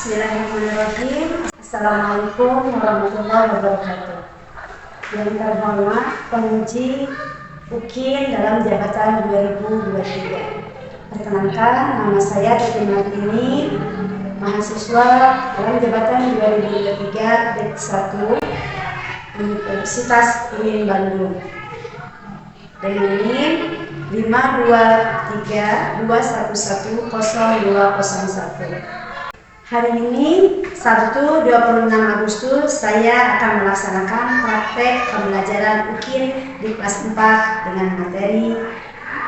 Bismillahirrahmanirrahim. Assalamualaikum warahmatullahi wabarakatuh. Yang terhormat penguji UKIN dalam jabatan 2023. Perkenalkan, nama saya Titi Martini, mahasiswa dalam jabatan 2023 D1 Universitas UIN Bandung. Dengan NIM 52321100201. Hari ini, Sabtu 26 Agustus, saya akan melaksanakan praktek pembelajaran UKIN di kelas 4 dengan materi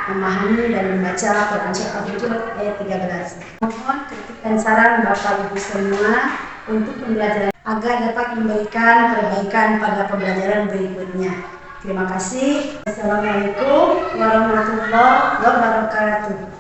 memahami dan membaca Quran Surah Al-Hujurat ayat 13. Mohon kritik dan saran Bapak Ibu semua untuk pembelajaran agar dapat memberikan perbaikan pada pembelajaran berikutnya. Terima kasih. Assalamualaikum warahmatullahi wabarakatuh.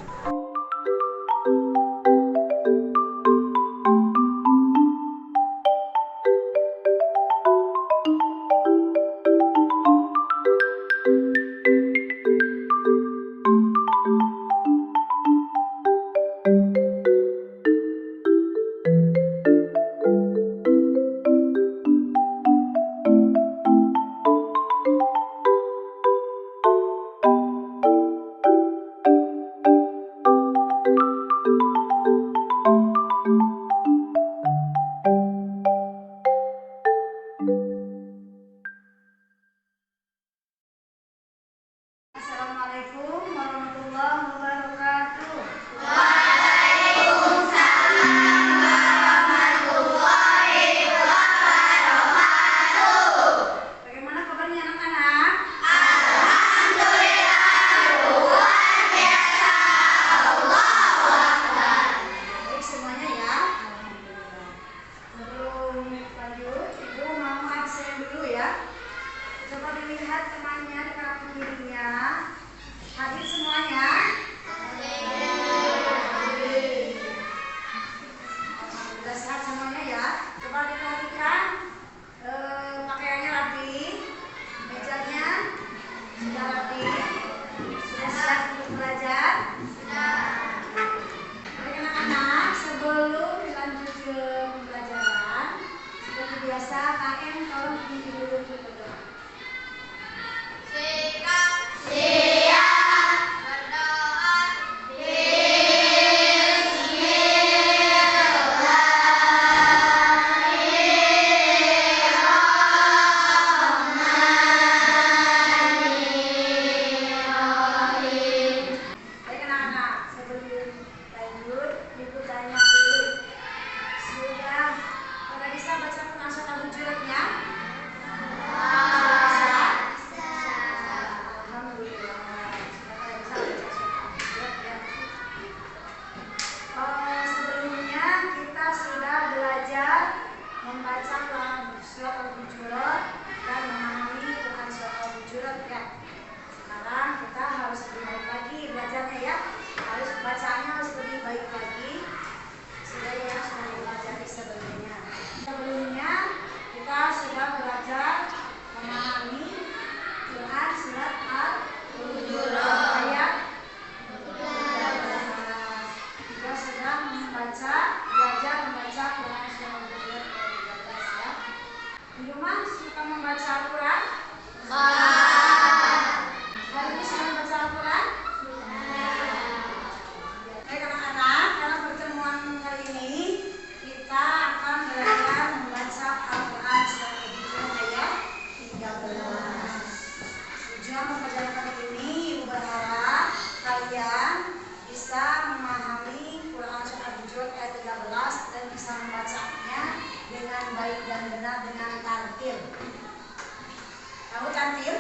Assalamualaikum warahmatullahi wabarakatuh. Waalaikumsalam warahmatullahi wabarakatuh. Bagaimana kabarnya anak-anak? Alhamdulillah, luar biasa. Allahu Akbar. Baik semuanya ya. Alhamdulillah. Sebelum lanjut, Ibu mau absen dulu ya. Coba dilihat temannya di kanan kirinya. Hadir semuanya? Alhamdulillah sehat semuanya ya. Coba diperhatikan pakaiannya rapi, mejanya sudah rapi, sudah siap untuk belajar. Baik anak-anak, sebelum dilanjut ke pembelajaran, seperti biasa KM tolong dipimpin dulu ke berdoa. Sikap siap berdoa. Bismillahirrahmanirrahim. Baik anak-anak, sebelum lanjut, Ibu tanya dulu. Sudah pada bisa baca Quran Surah Al-Hujuratnya? Alhamdulillah. Sudah pada bisa baca Surah Al-Hujurat ya. Sebelumnya kita sudah belajar membaca Quran Surah Al-Hujurat dan memahami Quran Surah Al-Hujurat ya. Sekarang kita harus lebih baik lagi belajarnya ya. Harus bacanya harus lebih baik lagi sudah yang sudah dipelajari sebelumnya. Sebelumnya kita sudah belajar memahami Quran surat Al-Hujurat ayat 13. Kita sudah belajar membaca Quran surat Al-Hujurat ayat 13 ya. Di rumah suka membaca Al-Quran? Hari ini sudah membaca Al-Quran? Baik anak-anak, dalam pertemuan kali ini kita akan belajar membaca Al-Quran surat Al-Hujurat ayat 13. Tujuan pembelajaran kali ini, Ibu berharap kalian bisa memahami Quran surat Al-Hujurat ayat 13 dan bisa membacanya dengan baik dan benar dengan tartil. Tahu tartil?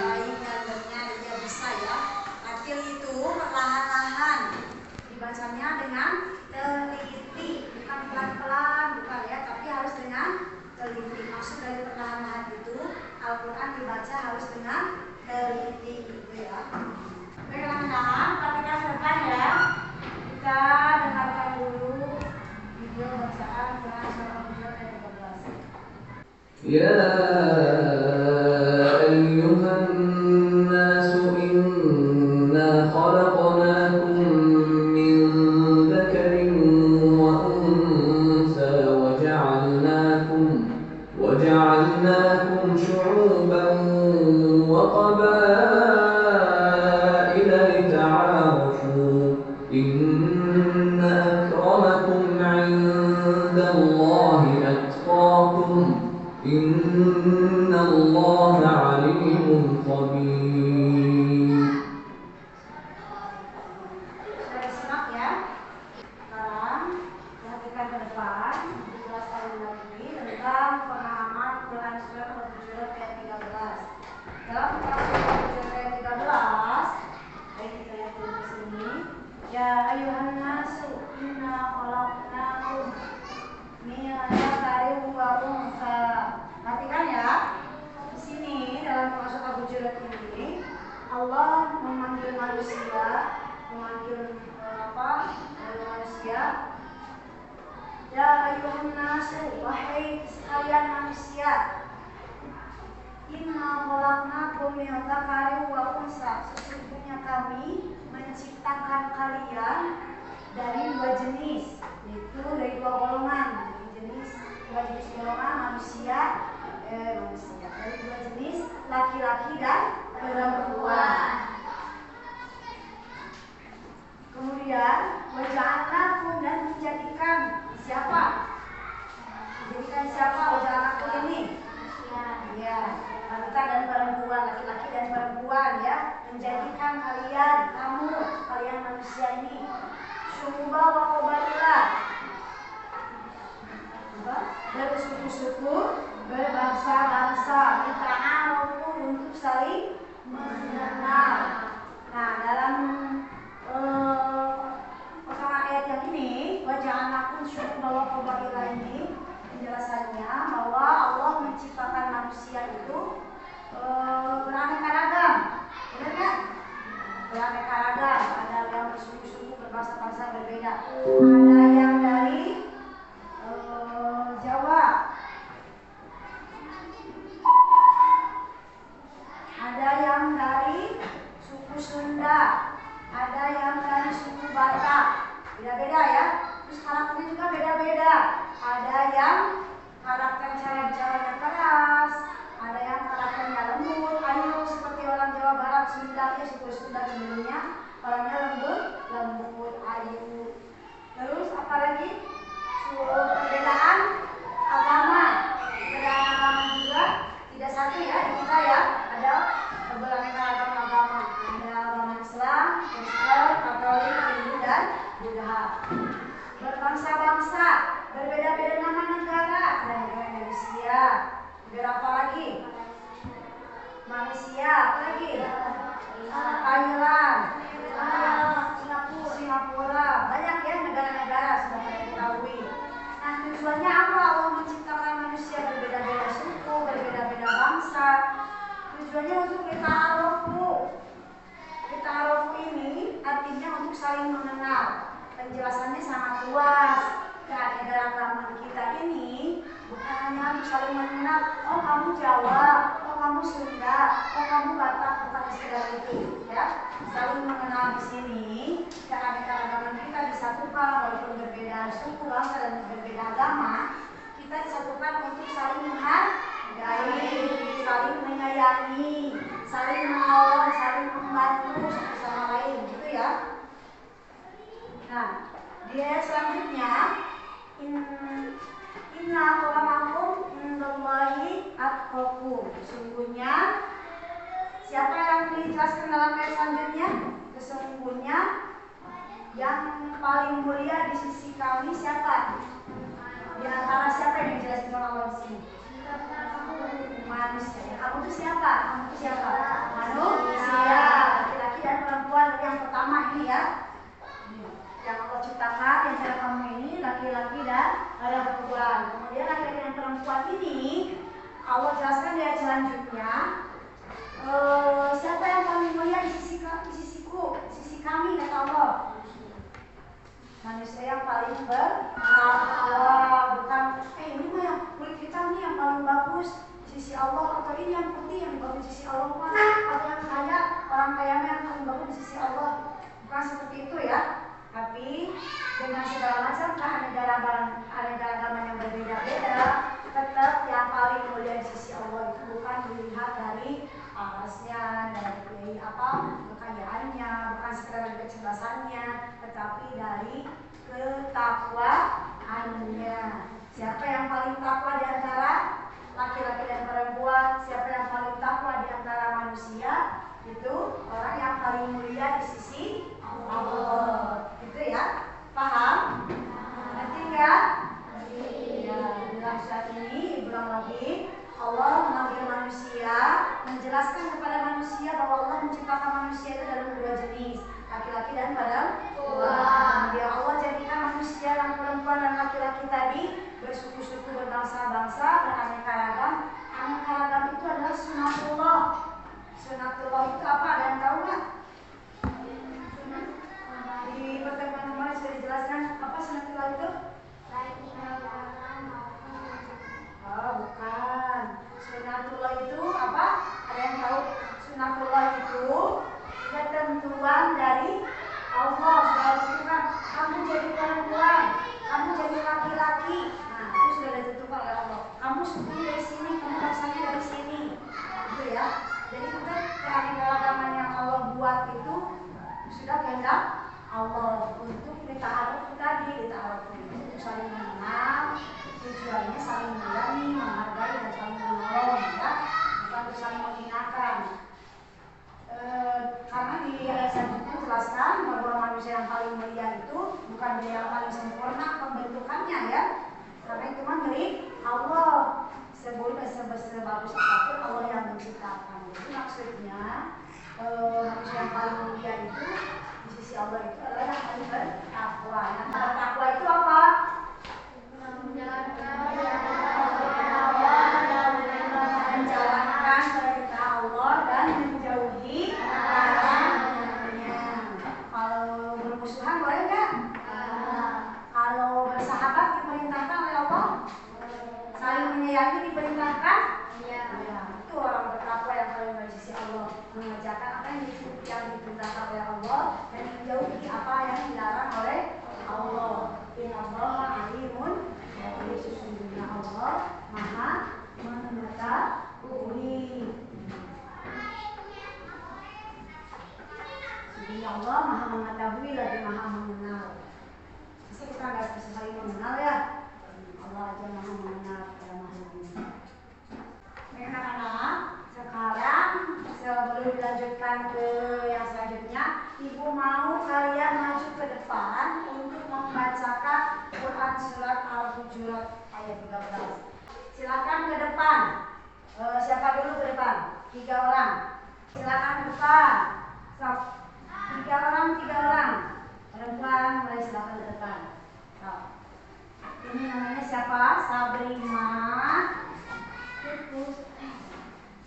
Baik dan benar dia bisa ya. Tartil itu perlahan-lahan dibacanya dengan teliti, bukan pelan-pelan, bukan ya, tapi harus dengan teliti. Maksud dari perlahan-lahan itu Al-Quran dibaca harus dengan teliti gitu ya. Baik anak-anak, perhatikan ke depan ya. Kita dengarkan dulu video bacaan Quran Surah Al-Hujurat ayat 13. يا أيها الناس إنا خلقناكم خبير. Sudah disimak ya. Sekarang perhatikan ke depan, dijelaskan lagi tentang pemahaman Quran surat Al-Hujurat ayat 13. Dalam Quran surat Al-Hujurat ayat 13, baik kita lihat dulu ke sini. Ya ayuhan nasu inna khalaqnakum min dzakarin wa untha. Perhatikan ya. Di sini dalam Quran surat Al-Hujurat ini Allah memanggil manusia, memanggil manusia. Ya ayuhan nasu, wahai sekalian manusia. Inna khalaqnakum min dzakarin wa untha. Sesungguhnya kami menciptakan kalian dari dua jenis, yaitu dari dua golongan. Dua jenis golongan manusia dari dua jenis, laki-laki dan perempuan. Kemudian waja'alnakum, dan menjadikan siapa? Menjadikan siapa waja'alnakum ini? Ya, wanita dan perempuan, laki-laki dan perempuan ya. Menjadikan kalian manusia ini syu'uban wa qabaila, bersuku-suku, berbangsa-bangsa, lita'arafu, untuk saling mengenal. Nah, dalam potongan ayat yang ini, waja'alnakum syu'uban wa qabaila ini penjelasannya bahwa Allah menciptakan manusia itu beraneka ragam, benar nggak? Beraneka ragam, ada yang bersuku-suku, berbangsa-bangsa berbeda. Ada yang dari Jawa, ada yang dari suku Sunda, ada yang dari suku Batak, beda-beda ya. Terus karakternya juga beda-beda. Ada yang karakter cara-caranya keras, ada yang karakternya lembut, ayu seperti orang Jawa Barat, Sunda ya, suku Sunda sebelumnya orangnya lembut, ayu. Terus apalagi perbedaan agama juga tidak satu ya di kita ya. Ada beraneka ragam agama, ada agama Islam, Kristen, Katolik, Hindu dan Buddha. Berbangsa-bangsa, berbeda-beda nama negara, ada negara Indonesia, negara apa lagi? Malaysia, apa lagi? Thailand, Singapura, banyak ya negara-negara sudah kita ketahui. Nah, tujuannya apa Allah menciptakan manusia berbeda-beda suku, berbeda-beda bangsa? Tujuannya untuk lita'arofu. Lita'arofu ini artinya untuk saling mengenal. Penjelasannya sangat luas. Keanekaragaman kita ini bukan hanya untuk saling mengenal. Oh, kamu Jawa, oh kamu Sunda, oh kamu Batak, bukan sekedar itu, ya. Saling mengenal di sini. Keanekaragaman kita disatukan walaupun berbeda suku, bangsa dan berbeda agama. Kita disatukan untuk saling menghargai, saling menyayangi, saling menolong, saling membantu satu sama lain, gitu ya. Nah, di ayat selanjutnya, inna akramakum indallahi atqakum. Sesungguhnya siapa yang dijelaskan dalam ayat selanjutnya? Sesungguhnya yang paling mulia di sisi kami siapa? Di antara siapa yang dijelaskan oleh Allah di sini? Manusia. Kamu itu siapa? Manusia, laki-laki dan perempuan yang pertama ini ya. Yang Allah ciptakan yang cara kamu ini laki-laki dan perempuan. Kemudian laki-laki dan perempuan ini Allah jelaskan di ayat selanjutnya, siapa yang paling mulia di sisi kami kata Allah? Manusia yang paling bertakwa, bukan ini mah yang kulit hitam nih yang paling bagus di sisi Allah, atau ini yang putih yang bagus di sisi Allah, atau yang kaya, orang kayanya yang paling bagus di sisi Allah. Bukan seperti itu ya. Tapi dengan segala macam keanekaragaman yang berbeda-beda, tetap yang paling mulia di sisi Allah itu bukan dilihat dari alasnya, dari kekayaannya, bukan sekedar dari kecerdasannya, tetapi dari ketakwaannya. Siapa yang paling takwa di antara laki-laki dan perempuan? Siapa yang paling takwa di antara manusia itu orang yang paling mulia di sisi Allah. Itu ya, paham? Ngerti nggak? Ya, dalam surat ini berulang lagi Allah memanggil manusia, menjelaskan kepada manusia bahwa Allah menciptakan manusia itu dalam dua jenis, laki-laki dan perempuan. Ya Allah jadikan manusia yang perempuan dan laki-laki tadi bersuku-suku, berbangsa-bangsa, beraneka ragam. Aneka ragam itu adalah sunatullah. Sunatullah itu apa? Ada yang tahu nggak? Di pertemuan kemarin sudah dijelaskan apa sunatullah itu? Oh, bukan. Sunatullah itu apa? Ada yang tahu? Sunatullah itu ketentuan dari Allah. Sudah ditentukan. Kamu jadi perempuan, kamu jadi laki-laki. Nah, itu sudah ditentukan oleh Allah. Kamu sukunya dari sini, kamu bangsanya dari sini. Gitu ya. Jadi kita keanekaragaman yang Allah buat itu sudah kehendak Allah untuk dita'aruf tadi, dita'aruf itu saling mengenal, tujuannya saling menyayangi, menghargai dan saling menolong, ya, bukan untuk saling menghinakan. Karena di ayat selanjutnya jelaskan bahwa manusia yang paling mulia itu bukan dia yang paling sempurna pembentukannya, ya, karena itu mah milik Allah. Sebagus apapun Allah yang menciptakan. Jadi maksudnya manusia yang paling mulia itu di sisi Allah itu adalah yang paling bertakwa. Yang bertakwa itu apa? Menjalankan perintah Allah dan menjauhi larangannya. Kalau bermusuhan boleh nggak? Kalau bersahabat diperintahkan oleh Allah, saling menyayangi diperintahkan. Ya, itu orang bertakwa yang paling dari sisi Allah, mengerjakan apa yang diperintahkan oleh Allah dan menjauhi apa yang dilarang oleh Allah. Innallaha alimun, jadi sesungguhnya Allah Maha mengetahui. Sesungguhnya Allah Maha mengetahui lagi Maha mengenal. Bisa kita nggak bisa saling mengenal, ya? Allah aja Maha mengenal, Maha mengenal. Anak-anak, sekarang sebelum dilanjutkan ke yang selanjutnya, Ibu mau kalian maju ke depan untuk membacakan Quran surat Al-Hujurat ayat 13. Silakan ke depan. Siapa dulu ke depan? 3 orang. Silakan ke depan. Stop. 3 orang. Perempuan mulai silakan ke depan. Stop. Ini namanya siapa?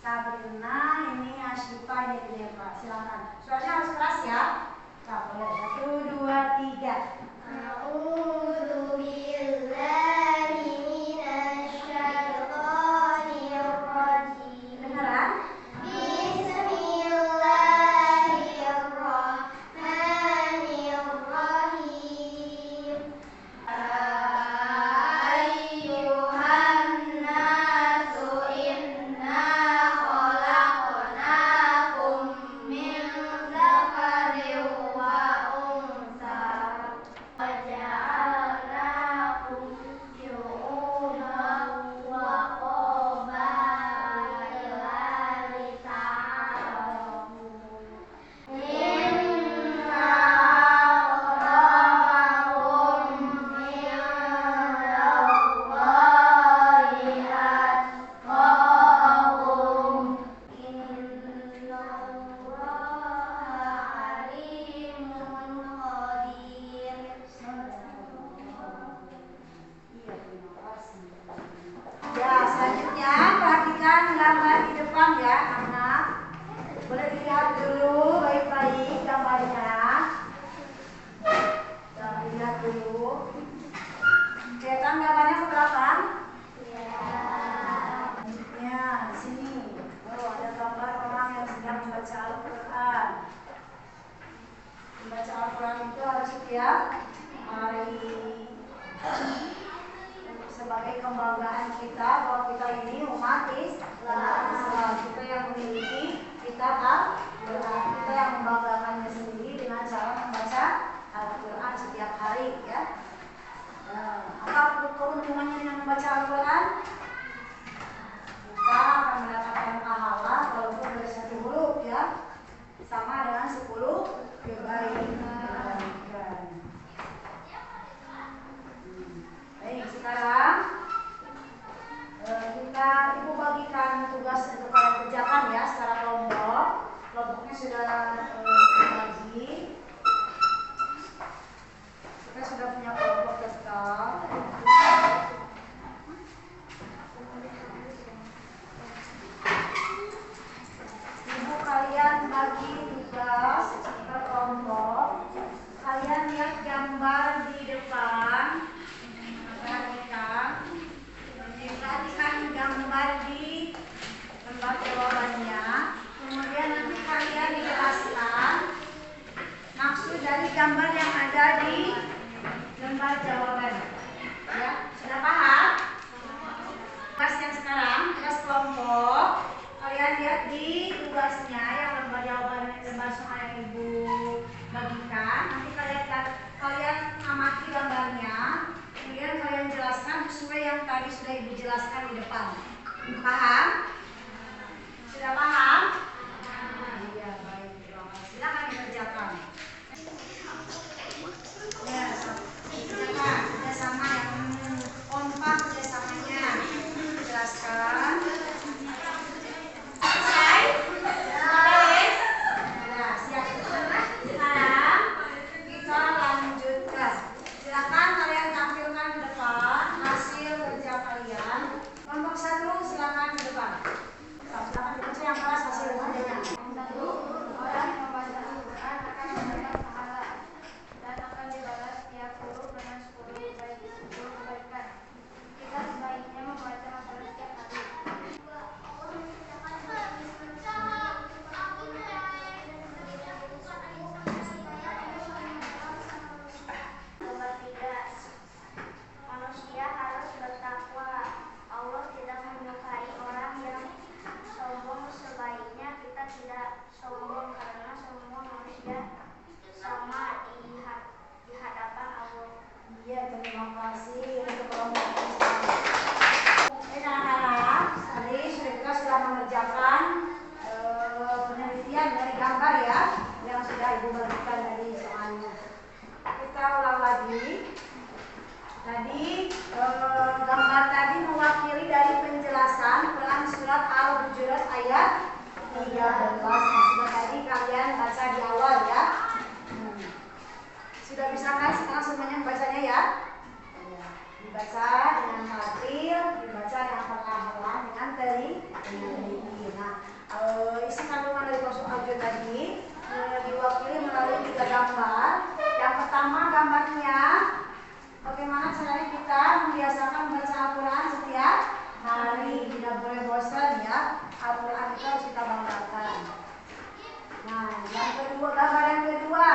Sabrina, ini Asyifa, ini Pak. Silakan. Suaranya harus keras, ya. Nah, boleh. 1, 2, 3. A'udzu billahi minasy syaithanir rajim. Beneran? Bismillahirrahmanirrahim. Sebagai kebanggaan kita bahwa kita ini umat Islam, kita yang memiliki kitab Al-Quran, kita yang membanggakannya sendiri dengan cara membaca Al-Quran setiap hari, ya. Apa keuntungannya dengan membaca Al-Quran? Kita akan mendapatkan pahala walaupun dari 1 huruf. sudah berbagi. Kita sudah punya kelompok tetap. Ibu kalian bagi tugas per kelompok. Kalian lihat gambar di depan. Perhatikan gambar di tempat jawabannya. Kemudian nanti kalian dijelaskan maksud dari gambar yang ada di lembar jawaban. Ya, sudah paham? Tugas yang sekarang, tugas kelompok. Kalian lihat di tugasnya yang lembar jawaban, lembar soal yang ibu bagikan. Nanti kalian amati gambarnya. Kemudian kalian jelaskan sesuai yang tadi sudah ibu jelaskan di depan. Paham? Sudah paham? Iya, baik. Silakan dikerjakan. Ya, kerjakan kerjasama yang kompak kerjasamanya. Jelaskan. Selesai? Ya, siap. Sekarang kita lanjutkan. Silakan kalian tampilkan di depan hasil kerja kalian. Kelompok 1 silakan di depan. Silakan dibaca yang keras hasil kerjanya. Orang yang membaca Al-Quran akan mendapat pahala dan akan dibalas setiap huruf dengan 10 kebaikan. Kita sebaiknya membaca hafalan setiap hari. Nomor 3. Manusia harus bertakwa. Allah tidak menyukai orang yang sombong. Sebaiknya kita tidak sombong karena semua manusia sama di hadapan Allah. Iya, terima kasih untuk kelompok kita. Anak-anak, tadi kita sudah mengerjakan penelitian dari gambar ya, yang sudah ibu bagikan dari soalnya. Kita ulang lagi. Tadi gambar tadi mewakili dari penjelasan Quran surat Al-Hujurat ayat 13 yang sudah tadi kalian baca di awal ya. Sudah bisa kan sekarang semuanya membacanya ya? Dibaca dengan tartil, dibaca dengan perlahan dengan teliti. Nah, isi kandungan dari konsep audio tadi diwakili melalui 3 gambar. Yang pertama gambarnya bagaimana caranya kita membiasakan membaca Al-Quran setiap hari. Tidak boleh bosan ya. Al-Quran itu harus kita banggakan. Nah, yang kedua, gambar yang kedua.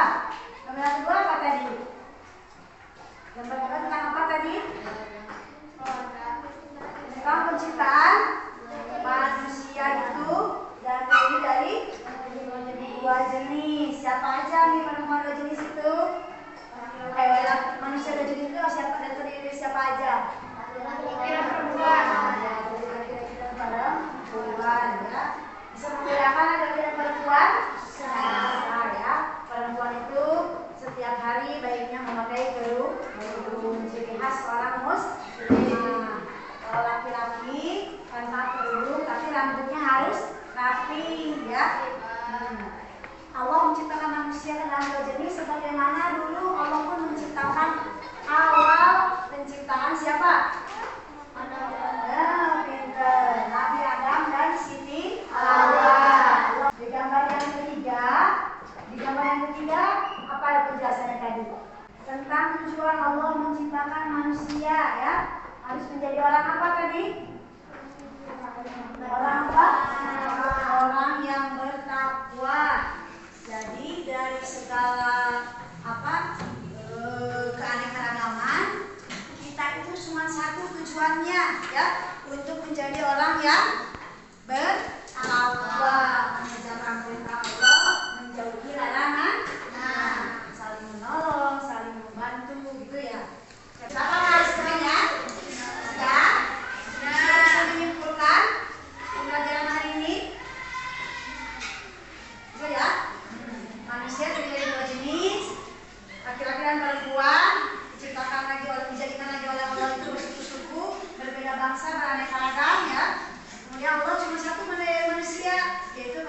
Gambar yang kedua apa tadi? Gambar kedua tentang apa tadi? Tentang penciptaan manusia itu dari dua jenis. Siapa aja nih penemuan 2 jenis itu? Manusia 2 jenis itu siapa dan terdiri dari siapa aja? Laki-laki dan perempuan. Perempuan ya. Bisa membedakan laki-laki dan perempuan? Nah, ya. Perempuan itu setiap hari baiknya memakai kerudung, ciri khas seorang muslim. Kalau laki-laki tanpa kerudung tapi rambutnya harus rapi ya. Allah menciptakan manusia ke dalam 2 jenis sebagaimana dulu Allah pun menciptakan awal penciptaan siapa? Pinter. Nabi Adam dan Siti Hawa. Di gambar yang ketiga apa penjelasannya tadi? Tentang tujuan Allah menciptakan manusia ya. Harus menjadi orang apa tadi? Orang apa? Orang yang bertakwa. Jadi dari segala keanekaragaman kita itu cuma satu tujuannya ya, untuk menjadi orang yang bertakwa, mengerjakan perintah Allah, menjauhi larangan, saling menolong, saling membantu gitu ya. Apa hasilnya? Ya, bisa menyimpulkan pembelajaran hari ini. Bisa ya? Manusia terdiri dari 2 jenis, laki-laki dan perempuan, dijadikan lagi oleh Allah itu bersuku-suku, berbeda bangsa, beraneka ragam ya. Kemudian Allah cuma satu manusia, yaitu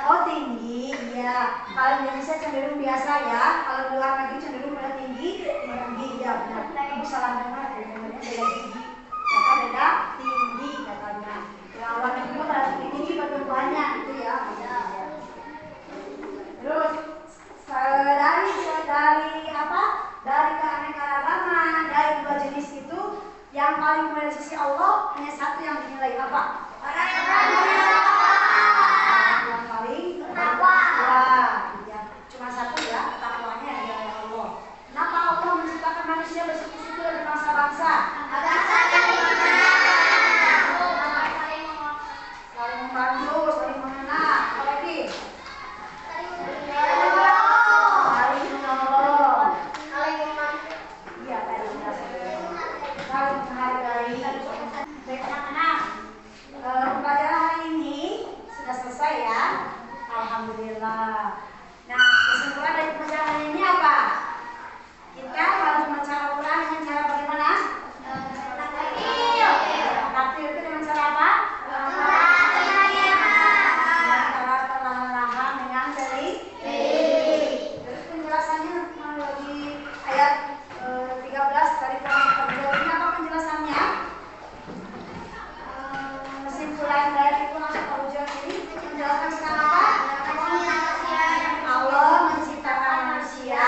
Oh tinggi, iya. Kalau di Indonesia cenderung biasa ya. Kalau di luar negeri cenderung pada tinggi, ya benar. Ibu salah dengar, dengarnya beda tinggi. Kata beda tinggi katanya. Ya luar negeri pada tinggi tinggi pertumbuhannya gitu ya. Terus dari apa? Dari keanekaragaman dari dua jenis itu yang paling mulia di sisi Allah hanya satu yang dinilai apa? Yang paling takwa. Ya, cuma satu ya, takwanya yang dinilai Allah. Kenapa Allah menciptakan manusia bersuku-suku dan bangsa-bangsa? Saling membantu, saling mengenal. Apalagi? Saling menolong. Iya, tadi sudah saling menghargai. Baik anak-anak, pembelajaran hari ini sudah selesai ya. Alhamdulillah. Nah, kesimpulan dari pembelajaran hari ini apa? Kita harus membaca Al-Quran dengan cara bagaimana? Takbir itu dengan cara apa? Cara perlahan-lahan dengan teliti. Terus penjelasannya di ayat 13 dari Quran ini apa penjelasannya? Kesimpulan dari Quran ini menjelaskan tentang apa? Allah menciptakan manusia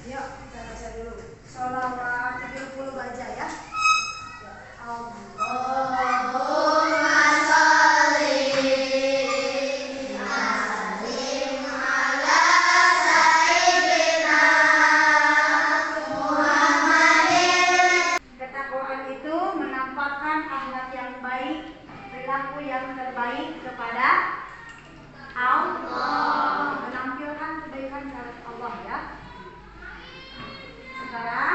Yuk kita baca dulu. Sholawat 70 baca ya. Allahumma sholli sallim ala sayyidina Muhammadin. Ketakwaan itu menampakkan akhlak yang baik, perilaku yang terbaik kepada Allah, menampilkan kebaikan dari Allah ya. Sekarang